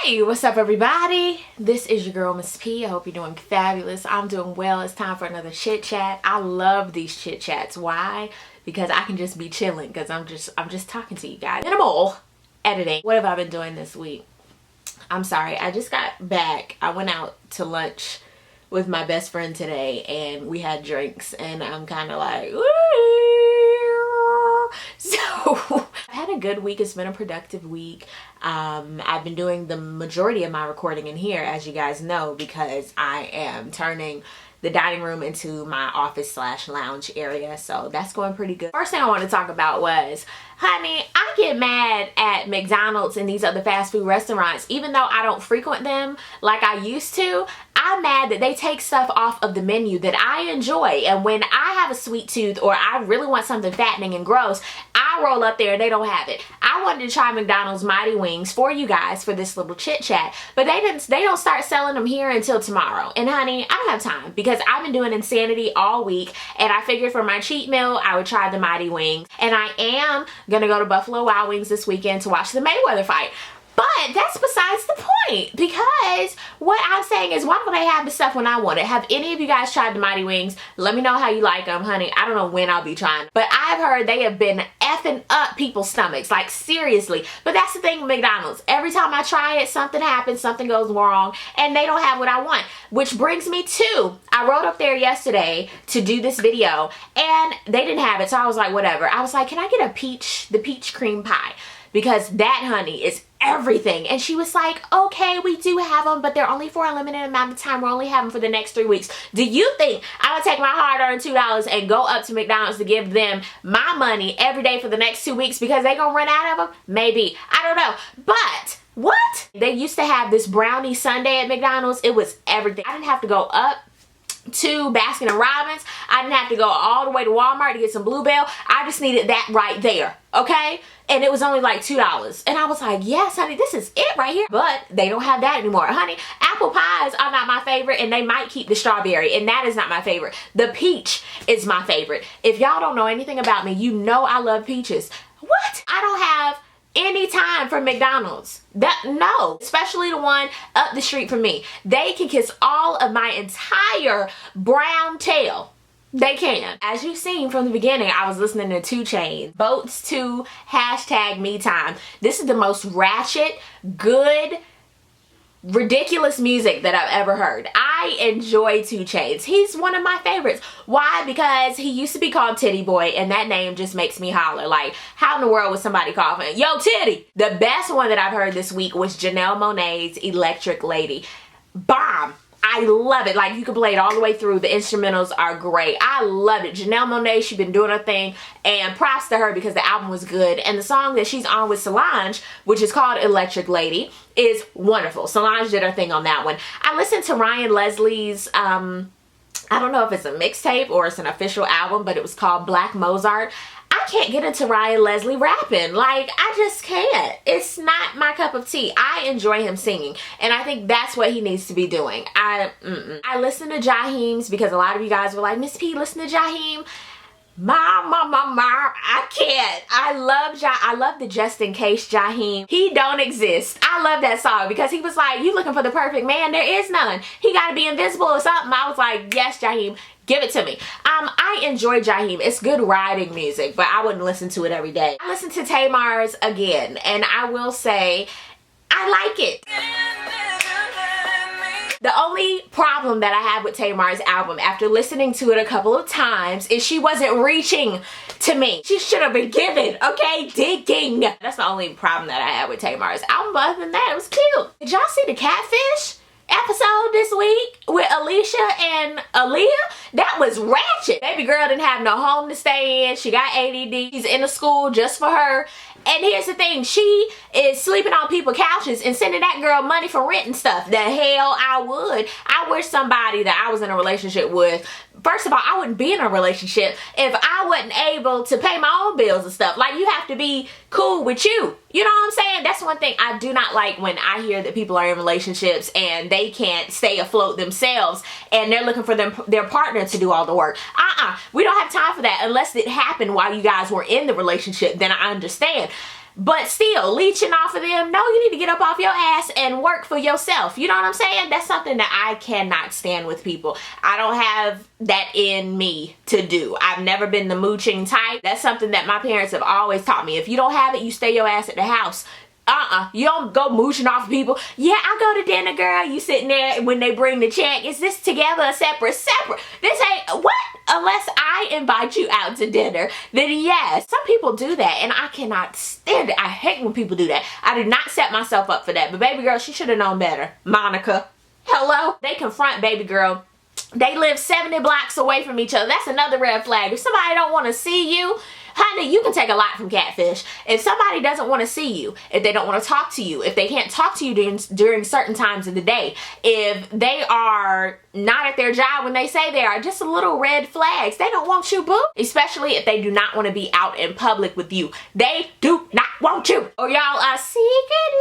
Hey, what's up everybody? This is your girl Miss P. I hope you're doing fabulous. I'm doing well. It's time for another chit chat. I love these chit chats. Why? Because I can just be chilling because I'm just talking to you guys. Minimal editing. What have I been doing this week? I'm sorry, I just got back. I went out to lunch with my best friend today and we had drinks and I'm kind of like, ooh. So I had a good week. It's been a productive week. I've been doing the majority of my recording in here, as you guys know, because I am turning the dining room into my office / lounge area. So that's going pretty good. First thing I want to talk about was, honey, I get mad at McDonald's and these other fast food restaurants, even though I don't frequent them like I used to. I'm mad that they take stuff off of the menu that I enjoy, and when I have a sweet tooth or I really want something fattening and gross, I roll up there and they don't have it. I wanted to try McDonald's Mighty Wings for you guys for this little chit chat, but they don't start selling them here until tomorrow. And honey, I don't have time because I've been doing insanity all week, and I figured for my cheat meal I would try the Mighty Wings, and I am gonna go to Buffalo Wild Wings this weekend to watch the Mayweather fight. But that's besides the point, because what I'm saying is, why don't they have the stuff when I want it? Have any of you guys tried the Mighty Wings? Let me know how you like them, honey. I don't know when I'll be trying, but I've heard they have been effing up people's stomachs, like seriously. But that's the thing with McDonald's. Every time I try it, something happens, something goes wrong, and they don't have what I want. Which brings me to, I rode up there yesterday to do this video, and they didn't have it, so I was like, whatever. I was like, can I get the peach cream pie? Because that, honey, is everything. And she was like, okay, we do have them, but they're only for a limited amount of time. We're only having them for the next 3 weeks. Do you think I would take my hard-earned $2 and go up to McDonald's to give them my money every day for the next 2 weeks because they gonna run out of them? Maybe. I don't know. But what? They used to have this brownie sundae at McDonald's. It was everything. I didn't have to go up to Baskin and Robbins. I didn't have to go all the way to Walmart to get some Bluebell. I just needed that right there, okay? And it was only like $2. And I was like, yes, honey, this is it right here. But they don't have that anymore. Honey, apple pies are not my favorite, and they might keep the strawberry, and that is not my favorite. The peach is my favorite. If y'all don't know anything about me, you know I love peaches. What? I don't have any time for McDonald's. No, especially the one up the street from me. They can kiss all of my entire brown tail. They can. As you've seen from the beginning, I was listening to 2 Chainz. Boats to #MeTime. This is the most ratchet, good, ridiculous music that I've ever heard. I enjoy 2 Chainz. He's one of my favorites. Why? Because he used to be called Titty Boy, and that name just makes me holler. Like, how in the world would somebody call him, yo, Titty? The best one that I've heard this week was Janelle Monáe's Electric Lady. Bomb. I love it. Like, you can play it all the way through. The instrumentals are great. I love it. Janelle Monáe, she's been doing her thing, and props to her because the album was good. And the song that she's on with Solange, which is called Electric Lady, is wonderful. Solange did her thing on that one. I listened to Ryan Leslie's, I don't know if it's a mixtape or it's an official album, but it was called Black Mozart. I can't get into Ryan Leslie rapping. Like, I just can't. It's not my cup of tea. I enjoy him singing, and I think that's what he needs to be doing. I listen to Jaheim's because a lot of you guys were like, Miss P, listen to Jaheim. I can't. I love the Just In Case Jaheim. He don't exist. I love that song because he was like, you looking for the perfect man? There is none. He got to be invisible or something. I was like, yes, Jaheim. Give it to me. I enjoy Jaheim. It's good riding music, but I wouldn't listen to it every day. I listened to Tamar's again, and I will say, I like it. The only problem that I have with Tamar's album, after listening to it a couple of times, is she wasn't reaching to me. She should have been given, okay, digging. That's the only problem that I had with Tamar's album, but other than that, it was cute. Did y'all see the Catfish episode this week with Alicia and Aaliyah? That was ratchet. Baby girl didn't have no home to stay in. She got ADD. She's in a school just for her. And here's the thing, she is sleeping on people's couches and sending that girl money for rent and stuff. The hell I would. I wish somebody that I was in a relationship with, first of all, I wouldn't be in a relationship if I wasn't able to pay my own bills and stuff. Like, you have to be cool with you. You know what I'm saying? That's one thing I do not like, when I hear that people are in relationships and they can't stay afloat themselves and they're looking for their partner to do all the work. We don't have time for that unless it happened while you guys were in the relationship. Then I understand. but still leeching off of them. No, you need to get up off your ass and work for yourself. You know what I'm saying? That's something that I cannot stand with people. I don't have that in me to do. I've never been the mooching type. That's something that my parents have always taught me. If you don't have it, you stay your ass at the house. You don't go mooching off of people. Yeah, I'll go to dinner, girl. You sitting there when they bring the check. Is this together or separate? Separate. This ain't what? Unless I invite you out to dinner, then yes. Some people do that and I cannot stand it. I hate when people do that. I did not set myself up for that. But baby girl, she should have known better. Monica. Hello? They confront baby girl. They live 70 blocks away from each other. That's another red flag. If somebody don't want to see you, honey, you can take a lot from catfish. If somebody doesn't want to see you, if they don't want to talk to you, if they can't talk to you during certain times of the day, if they are not at their job when they say they are, just little red flags. They don't want you, boo. Especially if they do not want to be out in public with you. They do not want you. Or y'all are secret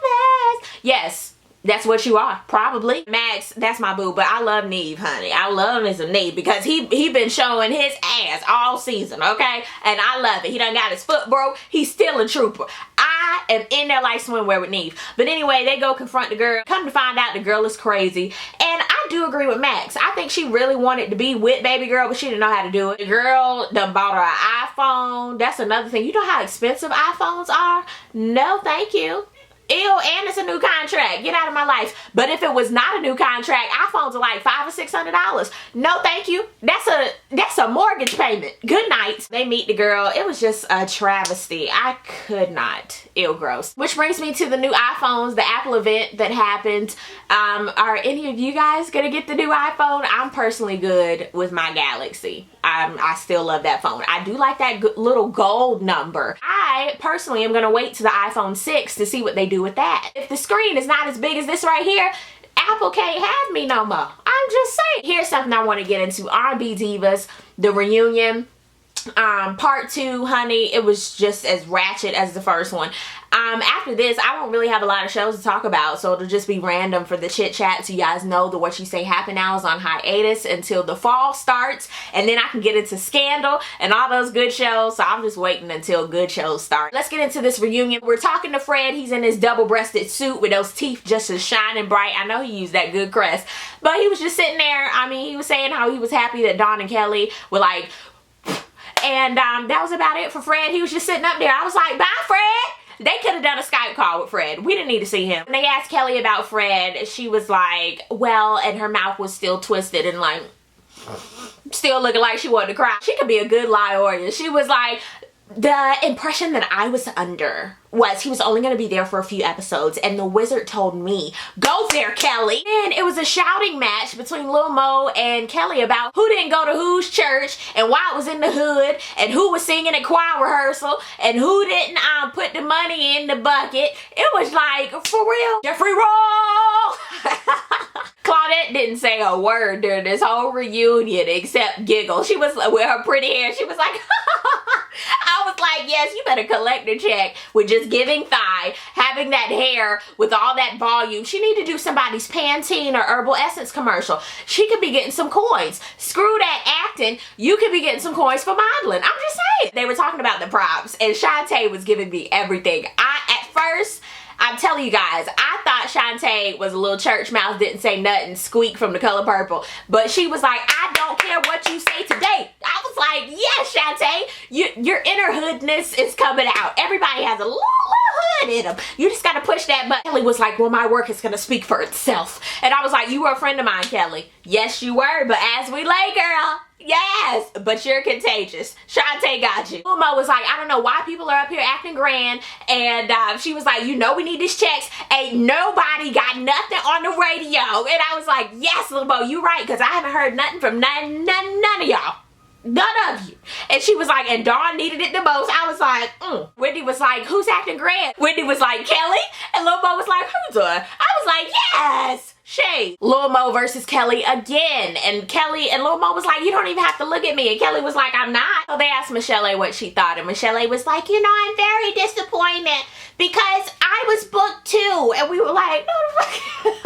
lovers. Yes. That's what you are, probably. Max, that's my boo, but I love Neve, honey. I love me some Neve because he been showing his ass all season, okay? And I love it. He done got his foot broke. He's still a trooper. I am in there like swimwear with Neve. But anyway, they go confront the girl. Come to find out the girl is crazy. And I do agree with Max. I think she really wanted to be with baby girl, but she didn't know how to do it. The girl done bought her an iPhone. That's another thing. You know how expensive iPhones are? No, thank you. Ew, and it's a new contract. Get out of my life. But if it was not a new contract, iPhones are like $500 or $600. No, thank you. That's a mortgage payment. Good night. They meet the girl. It was just a travesty. I could not. Ew, gross. Which brings me to the new iPhones, the Apple event that happened. Are any of you guys gonna get the new iPhone? I'm personally good with my Galaxy. I still love that phone. I do like that little gold number. I personally am gonna wait to the iPhone 6 to see what they do with that. If the screen is not as big as this right here, Apple can't have me no more. I'm just saying. Here's something I want to get into. R&B Divas, the reunion. Part 2, honey, it was just as ratchet as the first one. After this, I won't really have a lot of shows to talk about, so it'll just be random for the chit chat. So you guys know the What You Say Happen Now is on hiatus until the fall starts, and then I can get into Scandal and all those good shows. So I'm just waiting until good shows start. Let's get into this reunion. We're talking to Fred. He's in his double-breasted suit with those teeth just as shining bright. I know he used that good crest, but he was just sitting there. I mean, he was saying how he was happy that Dawn and Kelly were like, and that was about it for Fred. He was just sitting up there. I was like, bye, Fred. They could have done a Skype call with Fred. We didn't need to see him. When they asked Kelly about Fred, she was like, well, and her mouth was still twisted and like, still looking like she wanted to cry. She could be a good liar. She was like, the impression that I was under was he was only going to be there for a few episodes, and the wizard told me, go there, Kelly. And it was a shouting match between Lil Mo and Kelly about who didn't go to whose church and why it was in the hood and who was singing at choir rehearsal and who didn't put the money in the bucket. It was like, for real, Jeffrey Roll. Claudette didn't say a word during this whole reunion except giggle. She was with her pretty hair. She was like, I was like, yes, you better collect the check with just giving thigh, having that hair with all that volume. She need to do somebody's Pantene or Herbal Essence commercial. She could be getting some coins. Screw that acting. You could be getting some coins for modeling. I'm just saying. They were talking about the props, and Shantae was giving me everything. At first, I'm telling you guys, I thought Shantae was a little church mouse, didn't say nothing, Squeak from The Color Purple. But she was like, I don't care what you say today. I was like, yes, Shantae, your inner hoodness is coming out. Everybody has a little hood in them. You just got to push that button. Kelly was like, well, my work is going to speak for itself. And I was like, you were a friend of mine, Kelly. Yes, you were, but as we lay, girl. Yes, but you're contagious. Shantae got you. Mo was like, I don't know why people are up here acting grand. And she was like, you know we need these checks. Ain't nobody got nothing on the radio. And I was like, yes, Lil Mo, you right. Because I haven't heard nothing from none of y'all. None of you. And she was like, and Dawn needed it the most. I was like, Wendy was like, who's acting grand? Wendy was like, Kelly. And Lil Mo was like, who's doing? I was like, yes. Shade. Lil Mo versus Kelly again. And Kelly and Lil Mo was like, you don't even have to look at me. And Kelly was like, I'm not. So they asked michel'le what she thought. And michel'le was like, you know, I'm very disappointed because I was booked too. And we were like, no, the fuck.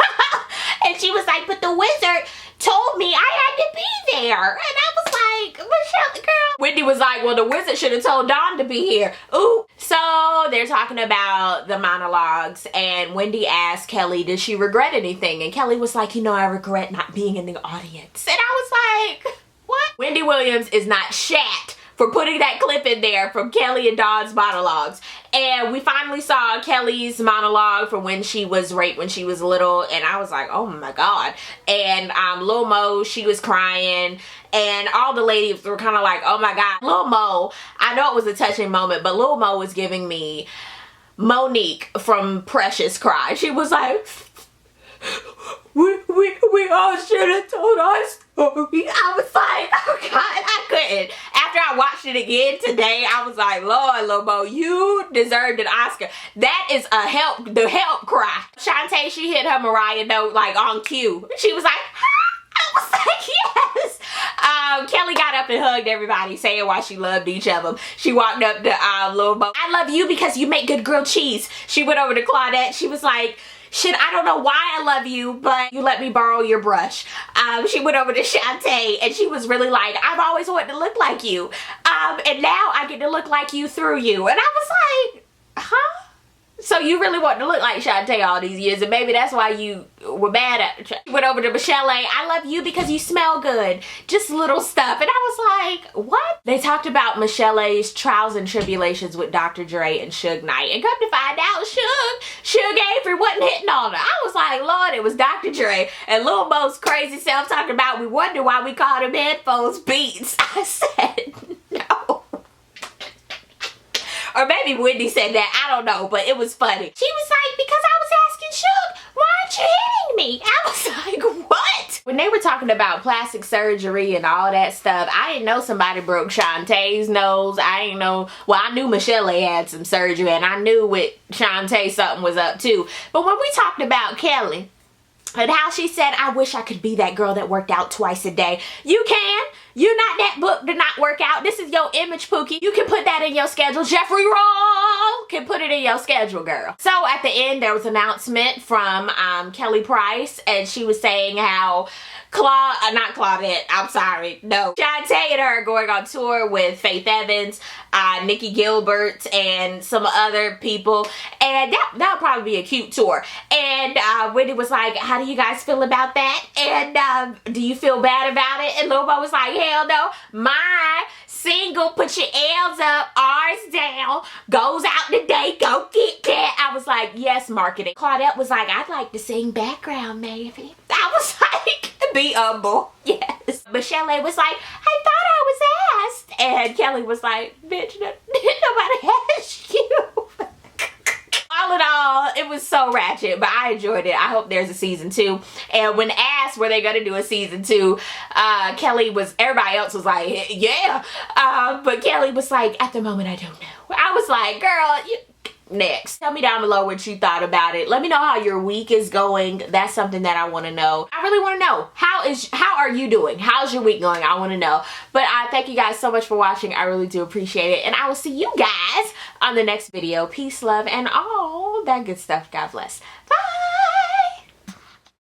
And she was like, but the wizard told me I had to be there. And I was like, michel'le, girl. Wendy was like, well, the wizard should have told Dawn to be here. Ooh. So So they're talking about the monologues, and Wendy asked Kelly, did she regret anything? And Kelly was like, you know, I regret not being in the audience. And I was like, what? Wendy Williams is not shat for putting that clip in there from Kelly and Dawn's monologues. And we finally saw Kelly's monologue from when she was raped when she was little, and I was like, oh my god. And Lil Mo, she was crying, and all the ladies were kind of like, oh my god. Lil Mo, I know it was a touching moment, but Lil Mo was giving me Monique from Precious cry. She was like, we all should have told our story. I was like, oh god, I couldn't. After I watched it again today, I was like, Lord, Lil Mo, you deserved an Oscar. That is the help cry. Shantae, she hit her Mariah note like on cue. She was like, I was like, yes. Kelly got up and hugged everybody, saying why she loved each of them. She walked up to Lil Mo. I love you because you make good grilled cheese. She went over to Claudette. She was like, shit, I don't know why I love you, but you let me borrow your brush. She went over to Shantae, and she was really like, I've always wanted to look like you. And now I get to look like you through you. And I was like, huh? So you really want to look like Shantae all these years, and maybe that's why you were mad at her. Went over to michel'le. I love you because you smell good. Just little stuff. And I was like, what? They talked about michel'le's trials and tribulations with Dr. Dre and Suge Knight. And come to find out, Suge Avery wasn't hitting on her. I was like, Lord, it was Dr. Dre and Lil Mo's crazy self talking about we wonder why we called him headphones Beats. I said, no. Or maybe Wendy said that, I don't know, but it was funny. She was like, because I was asking Suge, why aren't you hitting me? I was like, what? When they were talking about plastic surgery and all that stuff, I didn't know somebody broke Shantae's nose. I didn't know, well, I knew michel'le had some surgery, and I knew with Shantae something was up too. But when we talked about Kelly, and how she said, I wish I could be that girl that worked out twice a day. You can. You're not that book to not work out. This is your image, Pookie. You can put that in your schedule. Jeffrey Roll can put it in your schedule, girl. So at the end, there was an announcement from Kelly Price, and she was saying how not Claudette, I'm sorry, no. Shantae and her are going on tour with Faith Evans, Nikki Gilbert, and some other people. And that'll probably be a cute tour. And Wendy was like, how do you guys feel about that? And do you feel bad about it? And Lil Mo was like, hell no. My single, put your L's up, R's down, goes out today, go get that. I was like, yes, marketing. Claudette was like, I'd like to sing background maybe. I was like, be humble. Yes. michel'le was like, I thought I was asked. And Kelly was like, bitch, nobody asked you. All in all, it was so ratchet, but I enjoyed it. I hope there's a season 2. And when asked were they going to do a season 2, Kelly was, everybody else was like, yeah. But Kelly was like, at the moment, I don't know. I was like, girl, next. Tell me down below what you thought about it. Let me know how your week is going. That's something that I want to know. I really want to know. How are you doing? How's your week going? I want to know. But I thank you guys so much for watching. I really do appreciate it. And I will see you guys on the next video. Peace, love, and all that good stuff. God bless.